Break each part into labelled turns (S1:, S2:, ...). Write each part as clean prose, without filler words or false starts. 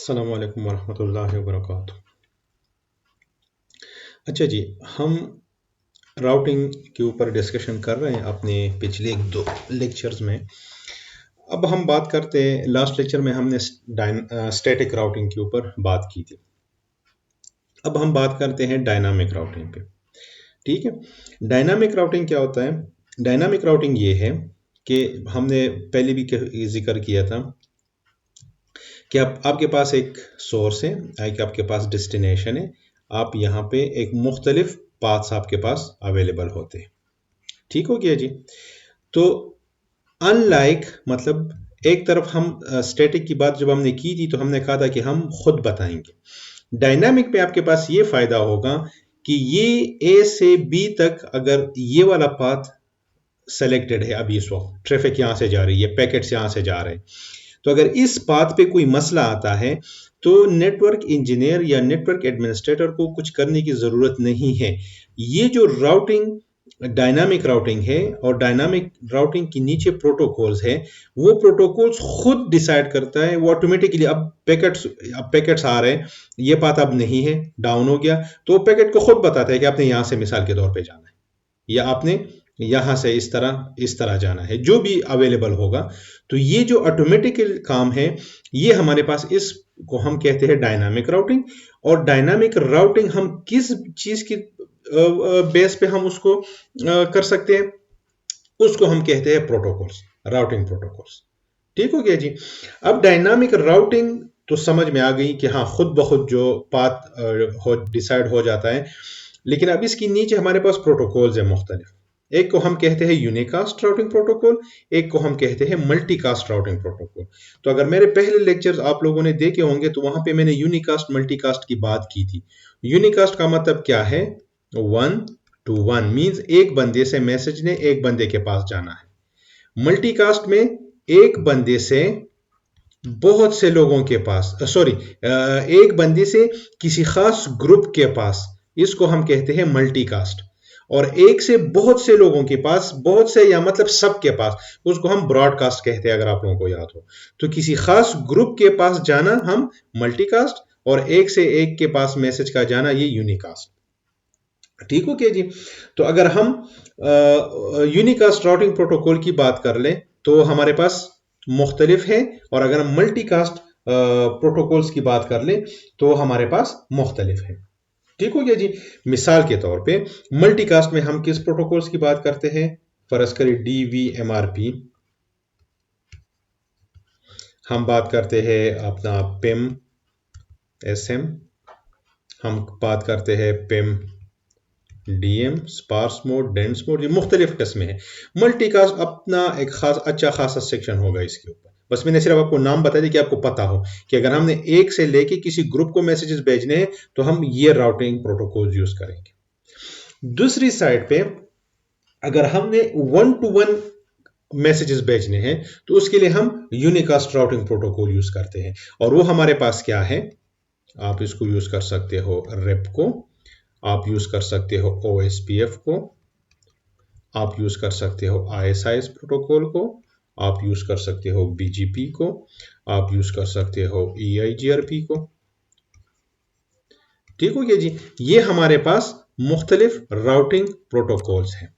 S1: अस्सलाम वालेकुम वरहमतुल्लाहि वबरकातुहू। अच्छा जी, हम राउटिंग के ऊपर डिस्कशन कर रहे हैं अपने पिछले एक दो लेक्चर्स में। अब हम बात करते हैं, लास्ट लेक्चर में हमने स्टैटिक राउटिंग के ऊपर बात की थी। अब हम बात करते हैं डायनामिक राउटिंग पे। ठीक है, डायनामिक राउटिंग क्या होता है? डायनामिक राउटिंग ये है कि हमने पहले भी जिक्र किया था कि आपके पास एक सोर्स है, एक आपके पास डेस्टिनेशन है, आप यहाँ पे एक मुख्तलिफ पाथ्स आपके पास अवेलेबल होते हैं। ठीक हो गया जी। तो अनलाइक मतलब एक तरफ हम स्टैटिक की बात जब हमने की थी तो हमने कहा था कि हम खुद बताएंगे। डायनामिक पे आपके पास ये फायदा होगा कि ये ए से बी तक अगर ये वाला पाथ सेलेक्टेड है, अभी इस वक्त ट्रैफिक यहां से जा रही है, पैकेट्स यहां से जा रहे हैं, तो अगर इस पाथ पे कोई मसला आता है तो नेटवर्क इंजीनियर या नेटवर्क एडमिनिस्ट्रेटर को कुछ करने की जरूरत नहीं है। ये जो राउटिंग डायनामिक राउटिंग है और डायनामिक राउटिंग के नीचे प्रोटोकॉल्स है, वो प्रोटोकॉल्स खुद डिसाइड करता है, वो ऑटोमेटिकली अब पैकेट्स आ रहे हैं, ये पाथ अब नहीं है, डाउन हो गया, तो पैकेट को खुद बताता है कि आपने यहां से मिसाल के तौर पे जाना है या आपने यहां से इस तरह जाना है, जो भी अवेलेबल होगा। तो ये जो ऑटोमेटिकल काम है, ये हमारे पास, इसको हम कहते हैं डायनामिक राउटिंग। और डायनामिक राउटिंग हम किस चीज की बेस पे हम उसको कर सकते हैं, उसको हम कहते हैं प्रोटोकॉल्स, राउटिंग प्रोटोकॉल्स। ठीक हो गया जी। अब डायनामिक राउटिंग तो समझ में आ गई कि हाँ, खुद ब खुद जो पाथ हो डिसाइड हो जाता है। लेकिन अब इसके नीचे हमारे पास प्रोटोकॉल्स है मुख्तलिफ। एक को हम कहते हैं यूनिकास्ट राउटिंग प्रोटोकॉल, एक को हम कहते हैं मल्टीकास्ट राउटिंग प्रोटोकॉल। तो अगर मेरे पहले लेक्चर्स आप लोगों ने देखे होंगे तो वहां पे मैंने यूनिकास्ट मल्टीकास्ट की बात की थी। यूनिकास्ट का मतलब क्या है? 1 to 1 मींस एक बंदे से मैसेज ने एक बंदे के पास जाना है। मल्टीकास्ट में एक बंदे से बहुत से लोगों के पास, सॉरी, एक बंदे से किसी खास ग्रुप के पास, इसको हम कहते हैं मल्टीकास्ट। और एक से बहुत से लोगों के पास, बहुत से या मतलब सबके पास, उसको हम ब्रॉडकास्ट कहते हैं, अगर आप लोगों को याद हो। तो किसी खास ग्रुप के पास जाना हम मल्टीकास्ट, और एक से एक के पास मैसेज का जाना ये यूनिकास्ट। ठीक हो क्या जी। तो अगर हम यूनिकास्ट राउटिंग प्रोटोकॉल की बात कर लें तो हमारे पास मुख्तलिफ है, और अगर हम मल्टीकास्ट प्रोटोकॉल्स की बात कर लें तो हमारे पास मुख्तलिफ है। ठीक हो गया जी। मिसाल के तौर पे मल्टीकास्ट में हम किस प्रोटोकॉल्स की बात करते हैं? फर्ज करें DVMRP, हम बात करते हैं अपना PIM SM, हम बात करते हैं PIM DM, sparse mode, dense mode, ये मुख्तलिफ किस्में हैं। मल्टीकास्ट अपना एक अच्छा खासा सेक्शन होगा इसके ऊपर। बस मैंने सिर्फ आपको नाम बता दिया कि आपको पता हो कि अगर हमने एक से लेके किसी ग्रुप को मैसेजेस भेजने हैं तो हम ये राउटिंग प्रोटोकॉल यूज करेंगे। दूसरी साइड पे अगर हमने 1 to 1 मैसेजेस भेजने हैं तो उसके लिए हम यूनिकास्ट राउटिंग प्रोटोकॉल यूज करते हैं, और वो हमारे पास क्या है? आप इसको यूज कर सकते हो रेप को, आप यूज कर सकते हो OSPF को, आप यूज कर सकते हो ISIS प्रोटोकॉल को, आप यूज कर सकते हो BGP को, आप यूज कर सकते हो EIGRP को। ठीक हो गया जी। ये हमारे पास मुख्तलिफ राउटिंग प्रोटोकॉल्स हैं।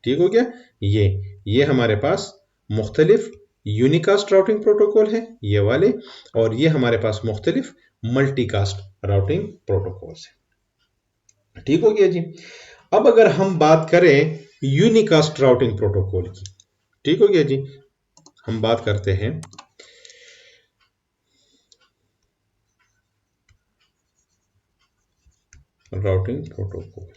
S1: ठीक हो गया। ये हमारे पास मुख्तलिफ यूनिकास्ट राउटिंग प्रोटोकॉल है, ये वाले, और ये हमारे पास मुख्तलिफ मल्टीकास्ट राउटिंग प्रोटोकॉल्स हैं। ठीक हो गया जी। अब अगर हम बात करें यूनिकास्ट राउटिंग प्रोटोकॉल की, ठीक हो गया जी, हम बात करते हैं राउटिंग प्रोटोकॉल।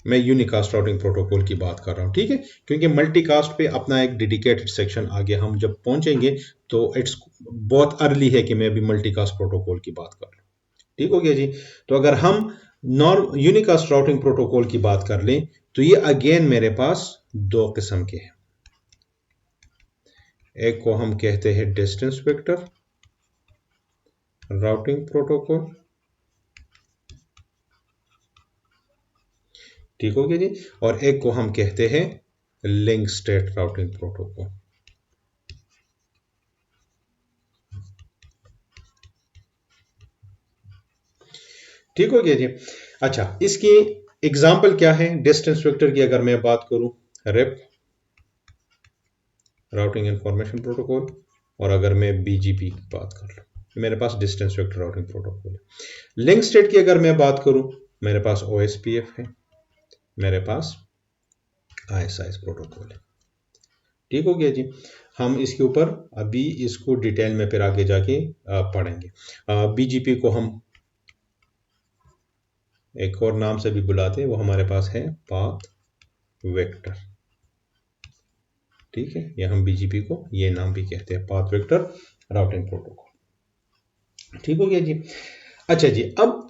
S1: मैं यूनिकास्ट राउटिंग प्रोटोकॉल की बात कर रहा हूं, ठीक है, क्योंकि मल्टीकास्ट पे अपना एक डेडिकेटेड सेक्शन आगे हम जब पहुंचेंगे तो इट्स बहुत अर्ली है कि मैं अभी मल्टीकास्ट प्रोटोकॉल की बात कर रहा हूं। ठीक हो गया जी। तो अगर हम नॉर्म यूनिकास्ट राउटिंग प्रोटोकॉल की बात कर लें तो ये अगेन मेरे पास दो किस्म के हैं। एक को हम कहते हैं डिस्टेंस वेक्टर राउटिंग प्रोटोकॉल, ठीक हो गया जी, और एक को हम कहते हैं लिंक स्टेट राउटिंग प्रोटोकॉल। ठीक हो गया जी। अच्छा, इसकी एग्जाम्पल क्या है डिस्टेंस वेक्टर की? अगर मैं बात करूं रेप राउटिंग इंफॉर्मेशन प्रोटोकॉल, और अगर मैं बीजीपी की बात कर लूं, मेरे पास डिस्टेंस वेक्टर राउटिंग प्रोटोकॉल है। लिंक स्टेट की अगर मैं बात करूं, मेरे पास ओएसपीएफ है, मेरे पास आईएसआईएस प्रोटोकॉल है। ठीक हो गया जी। हम इसके ऊपर अभी इसको डिटेल में फिर आगे जाके पढ़ेंगे। बीजीपी को हम एक और नाम से भी बुलाते हैं, वो हमारे पास है पाथ वेक्टर। ठीक है, या हम बीजीपी को ये नाम भी कहते हैं, पाथ वेक्टर राउटिंग प्रोटोकॉल। ठीक हो गया जी। अच्छा जी, अब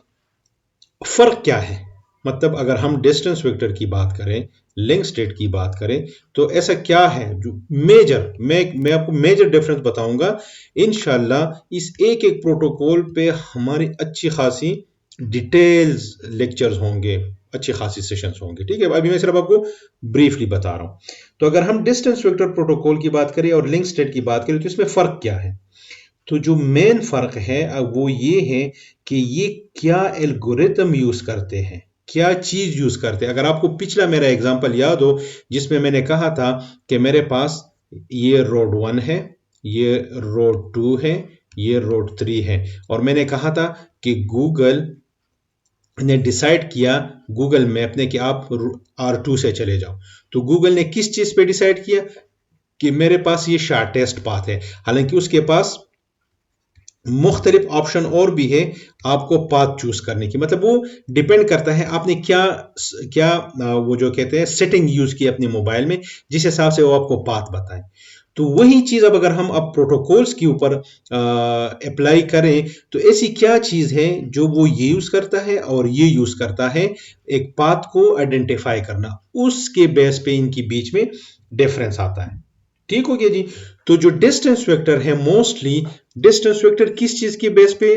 S1: फर्क क्या है? मतलब अगर हम डिस्टेंस वेक्टर की बात करें, लिंक स्टेट की बात करें, तो ऐसा क्या है जो मेजर, मैं आपको मेजर डिफरेंस बताऊंगा इंशाल्लाह। इस एक एक प्रोटोकॉल पे हमारी अच्छी खासी डिटेल्स लेक्चर्स होंगे, अच्छी खासी सेशंस होंगे। ठीक है, अभी मैं सिर्फ आपको ब्रीफली बता रहा हूं। तो अगर हम डिस्टेंस वेक्टर प्रोटोकॉल की बात करें और लिंक स्टेट की बात करें, तो इसमें फर्क क्या है? तो जो मेन फर्क है वो ये है कि ये क्या एल्गोरिथम यूज करते हैं, क्या चीज यूज करते हैं। अगर आपको पिछला मेरा एग्जांपल याद हो, जिसमें मैंने कहा था कि मेरे पास ये रोड 1 है, ये रोड 2 है, ये रोड 3 है, और मैंने कहा था कि गूगल ने डिसाइड किया, गूगल मैप ने, कि आप R2 से चले जाओ। तो गूगल ने किस चीज पे डिसाइड किया? कि मेरे पास ये शार्टेस्ट पाथ है, हालांकि उसके पास मुख्तलिफ ऑप्शन और भी है आपको पाथ चूज करने की। मतलब वो डिपेंड करता है आपने क्या क्या वो जो कहते हैं सेटिंग यूज की अपने मोबाइल में, जिस हिसाब से वो आपको पाथ बताए। तो वही चीज अब अगर हम प्रोटोकॉल्स के ऊपर अप्लाई करें, तो ऐसी क्या चीज है जो वो ये यूज करता है और ये यूज करता है, एक पाथ को आइडेंटिफाई करना, उसके बेस पे इनकी बीच में डिफरेंस आता है। ठीक हो गया जी। तो जो डिस्टेंस वेक्टर है, मोस्टली डिस्टेंस वेक्टर किस चीज के बेस पे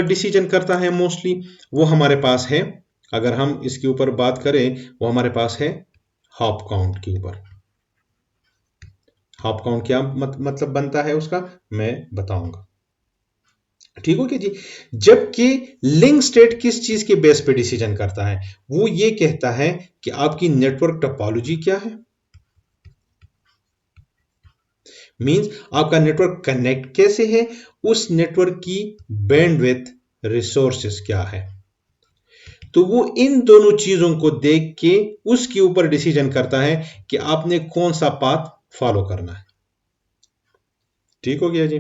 S1: डिसीजन करता है? मोस्टली वो हमारे पास है, अगर हम इसके ऊपर बात करें, वो हमारे पास है हॉप काउंट के ऊपर। हॉप काउंट क्या मतलब बनता है उसका, मैं बताऊंगा। ठीक हो गया जी। जबकि लिंक स्टेट किस चीज के बेस पे डिसीजन करता है? वो ये कहता है कि आपकी नेटवर्क टोपोलॉजी क्या है, मींस आपका नेटवर्क कनेक्ट कैसे है, उस नेटवर्क की बैंडविड्थ रिसोर्सेस क्या है। तो वो इन दोनों चीजों को देख के उसके ऊपर डिसीजन करता है कि आपने कौन सा पाथ फॉलो करना है। ठीक हो गया जी।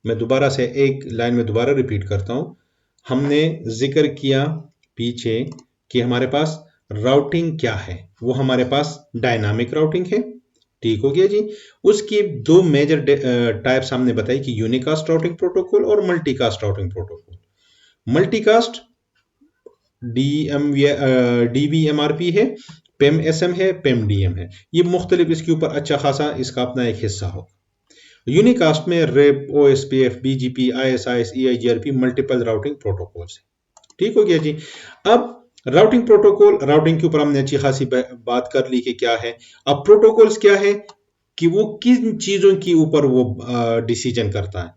S1: मैं दोबारा से एक लाइन में दोबारा रिपीट करता हूं। हमने जिक्र किया पीछे कि हमारे पास राउटिंग क्या है, वो हमारे पास डायनामिक राउटिंग है। ठीक हो गया जी। उसकी दो मेजर टाइप्स हमने बताई कि यूनिकास्ट राउटिंग प्रोटोकॉल और मल्टीकास्ट राउटिंग प्रोटोकॉल। मल्टीकास्ट डीवीएमआरपी है, पेम एसएम है, पेम डीएम है, ये मुख्तलिफ इसके ऊपर अच्छा खासा इसका अपना एक हिस्सा हो। यूनिकास्ट में RIP, OSPF, BGP, ISIS, EIGRP multiple routing protocols है। ठीक हो गया जी। अब राउटिंग प्रोटोकॉल, राउटिंग के ऊपर हमने अच्छी खासी बात कर ली कि क्या है। अब प्रोटोकॉल्स क्या है कि वो किन चीजों के ऊपर वो डिसीजन करता है।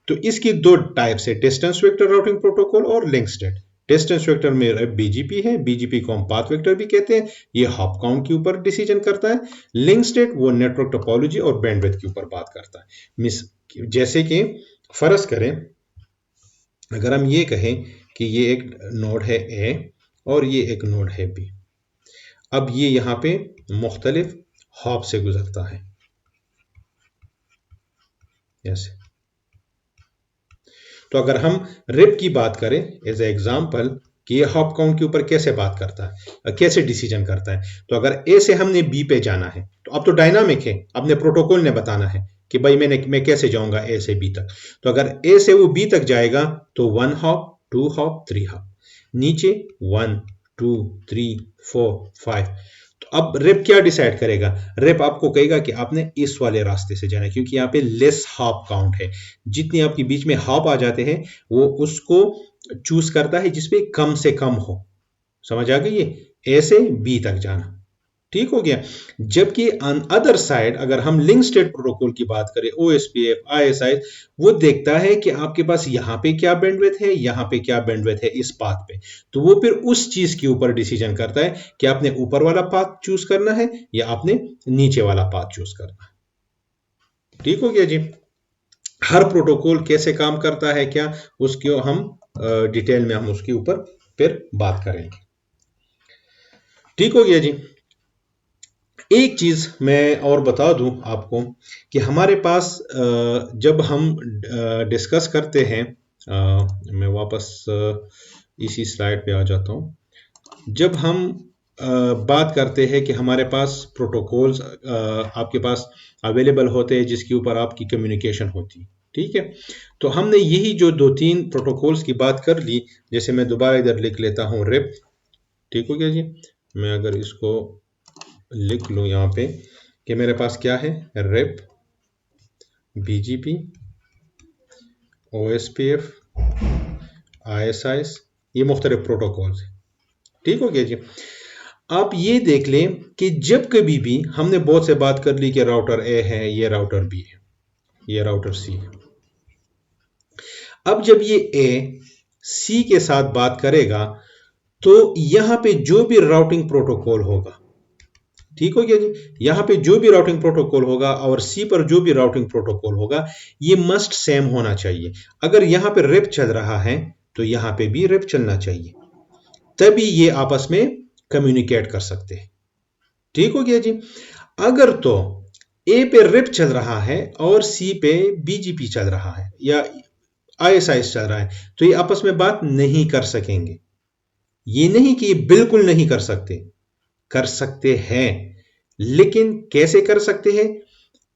S1: तो इसकी दो टाइप्स है, डिस्टेंस वेक्टर राउटिंग प्रोटोकॉल और लिंक स्टेट। डिस्टेंस वेक्टर में बीजीपी है, बीजीपी को हम पाथ वेक्टर भी कहते हैं, ये हॉप काउंट के ऊपर डिसीजन करता है। लिंक स्टेट वो नेटवर्क टोपोलॉजी और बैंडविड्थ के ऊपर बात करता है। मिस जैसे कि फर्ज करें, अगर हम ये कहें कि ये एक नोड है ए और ये एक नोड है बी, अब ये यहां पे मुख्तलिफ हॉप से गुजरता है ऐसे। तो अगर हम रिप की बात करें एज ए एग्जांपल कि ये हॉप काउंट के ऊपर कैसे बात करता है, कैसे डिसीजन करता है, तो अगर ए से हमने बी पे जाना है, तो अब तो डायनामिक है, अपने प्रोटोकॉल ने बताना है कि भाई मैं कैसे जाऊंगा ए से बी तक। तो अगर ए से वो बी तक जाएगा तो 1 हॉप, 2 हॉप, 3 हॉप, नीचे 1 2 3 4 5। तो अब रिप क्या डिसाइड करेगा? रिप आपको कहेगा कि आपने इस वाले रास्ते से जाना है, क्योंकि यहाँ पे लेस हॉप काउंट है। जितनी आपके बीच में हॉप आ जाते हैं वो उसको चूज करता है जिसपे कम से कम हो। समझ आ गई? ये ए से बी तक जाना। ठीक हो गया। जबकि ऑन अदर साइड अगर हम लिंक स्टेट प्रोटोकॉल की बात करें, ओएसपीएफ, आईएसआई, वो देखता है कि आपके पास यहाँ पे क्या बैंडविड्थ है, यहाँ पे क्या बैंडविड्थ है इस पाथ पे। तो वो फिर उस चीज के ऊपर डिसीजन करता है कि आपने ऊपर वाला पाथ चूज करना है या आपने नीचे वाला पाथ चूज करना है। ठीक हो गया जी। हर प्रोटोकॉल कैसे काम करता है क्या, उसको हम डिटेल में हम उसके ऊपर फिर बात करेंगे। ठीक हो गया जी। एक चीज मैं और बता दूं आपको कि हमारे पास जब हम डिस्कस करते हैं, मैं वापस इसी स्लाइड पे आ जाता हूं। जब हम बात करते हैं कि हमारे पास प्रोटोकॉल्स आपके पास अवेलेबल होते हैं जिसके ऊपर आपकी कम्युनिकेशन होती है, ठीक है। तो हमने यही जो दो तीन प्रोटोकॉल्स की बात कर ली, जैसे मैं दोबारा इधर लिख लेता हूं रिप। ठीक हो गया जी। मैं अगर इसको लिख लूं यहाँ पे कि मेरे पास क्या है, रेप, बीजीपी, ओएसपीएफ, आईएसआईएस, ये मुख्तलिफ प्रोटोकॉल्स हैं। ठीक हो गया जी। आप ये देख लें कि जब कभी भी हमने बहुत से बात कर ली कि राउटर ए है, ये राउटर बी है, ये राउटर सी है। अब जब ये ए सी के साथ बात करेगा तो यहां पे जो भी राउटिंग प्रोटोकॉल होगा, ठीक हो गया जी, यहां पे जो भी राउटिंग प्रोटोकॉल होगा और सी पर जो भी राउटिंग प्रोटोकॉल होगा, ये मस्ट सेम होना चाहिए। अगर यहां पे रिप चल रहा है तो यहां पे भी रिप चलना चाहिए, तभी ये आपस में कम्युनिकेट कर सकते हैं। ठीक हो गया जी। अगर तो ए पे रिप चल रहा है और सी पे बीजीपी चल रहा है या आईएसआई चल रहा है, तो ये आपस में बात नहीं कर सकेंगे। ये नहीं कि ये बिल्कुल नहीं कर सकते, कर सकते हैं, लेकिन कैसे कर सकते हैं,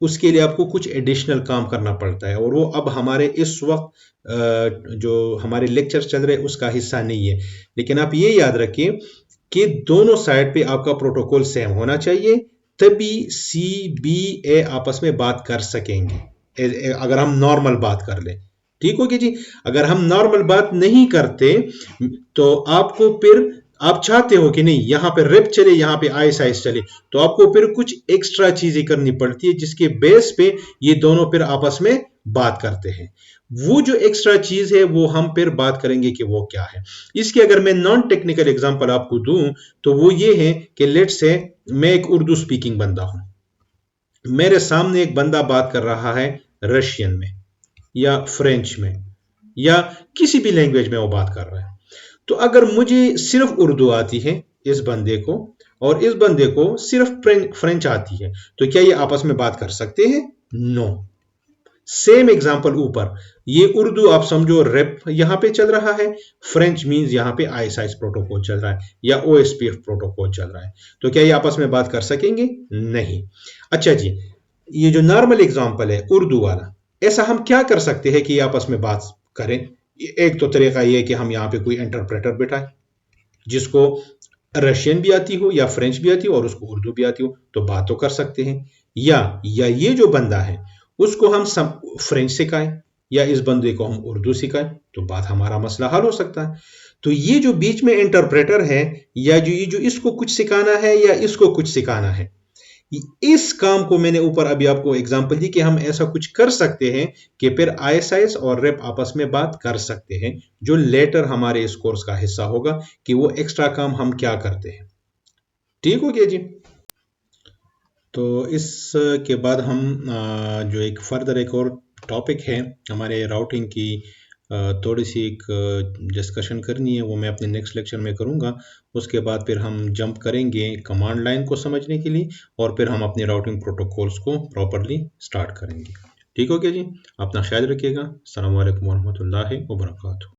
S1: उसके लिए आपको कुछ एडिशनल काम करना पड़ता है और वो अब हमारे इस वक्त जो हमारे लेक्चर चल रहे उसका हिस्सा नहीं है। लेकिन आप ये याद रखिए कि दोनों साइड पे आपका प्रोटोकॉल सेम होना चाहिए, तभी सी बी ए आपस में बात कर सकेंगे। अगर हम नॉर्मल बात कर ले, ठीक होगी जी। अगर हम नॉर्मल बात नहीं करते तो आपको फिर, आप चाहते हो कि नहीं यहां पे रिप चले, यहां पे आईएसआईएस चले, तो आपको फिर कुछ एक्स्ट्रा चीजें करनी पड़ती है जिसके बेस पे ये दोनों फिर आपस में बात करते हैं। वो जो एक्स्ट्रा चीज है वो हम फिर बात करेंगे कि वो क्या है। इसके अगर मैं नॉन टेक्निकल एग्जांपल आपको दूं तो वो ये है कि लेट से मैं एक उर्दू स्पीकिंग बंदा हूं, मेरे सामने एक बंदा बात कर रहा है रशियन में या फ्रेंच में या किसी भी लैंग्वेज में वो बात कर रहा है। तो अगर मुझे सिर्फ उर्दू आती है इस बंदे को और इस बंदे को सिर्फ फ्रेंच आती है, तो क्या ये आपस में बात कर सकते हैं? नो। सेम एग्जांपल ऊपर, ये उर्दू आप समझो रेप यहां पे चल रहा है, फ्रेंच मींस यहां पे आईएसआईएस प्रोटोकॉल चल रहा है या ओएसपीएफ प्रोटोकॉल चल रहा है, तो क्या ये आपस में बात कर सकेंगे? नहीं। अच्छा जी, ये जो नॉर्मल एग्जांपल है उर्दू वाला, ऐसा हम क्या कर सकते हैं कि आपस में बात करें? एक तो तरीका ये है कि हम यहाँ पे कोई इंटरप्रेटर बिठाएं जिसको रशियन भी आती हो या फ्रेंच भी आती हो और उसको उर्दू भी आती हो, तो बात तो कर सकते हैं। या ये जो बंदा है उसको हम सब फ्रेंच सिखाएं या इस बंदे को हम उर्दू सिखाएं, तो बात हमारा मसला हल हो सकता है। तो ये जो बीच में इंटरप्रेटर है या जो इसको कुछ सिखाना है या इसको कुछ सिखाना है, इस काम को मैंने ऊपर अभी आपको एग्जांपल दी कि हम ऐसा कुछ कर सकते हैं कि फिर आईएसआईएस और रेप आपस में बात कर सकते हैं, जो लेटर हमारे इस कोर्स का हिस्सा होगा कि वो एक्स्ट्रा काम हम क्या करते हैं। ठीक हो गया जी। तो इसके बाद हम जो एक फर्दर एक और टॉपिक है हमारे राउटिंग की, थोड़ी सी एक डिस्कशन करनी है, वो मैं अपने नेक्स्ट लेक्चर में करूँगा। उसके बाद फिर हम जंप करेंगे कमांड लाइन को समझने के लिए और फिर हम अपने राउटिंग प्रोटोकॉल्स को प्रॉपरली स्टार्ट करेंगे। ठीक हो गया जी। अपना ख्याल रखिएगा। अस्सलाम वालेकुम वरहमतुल्लाहि वबरकातुहू।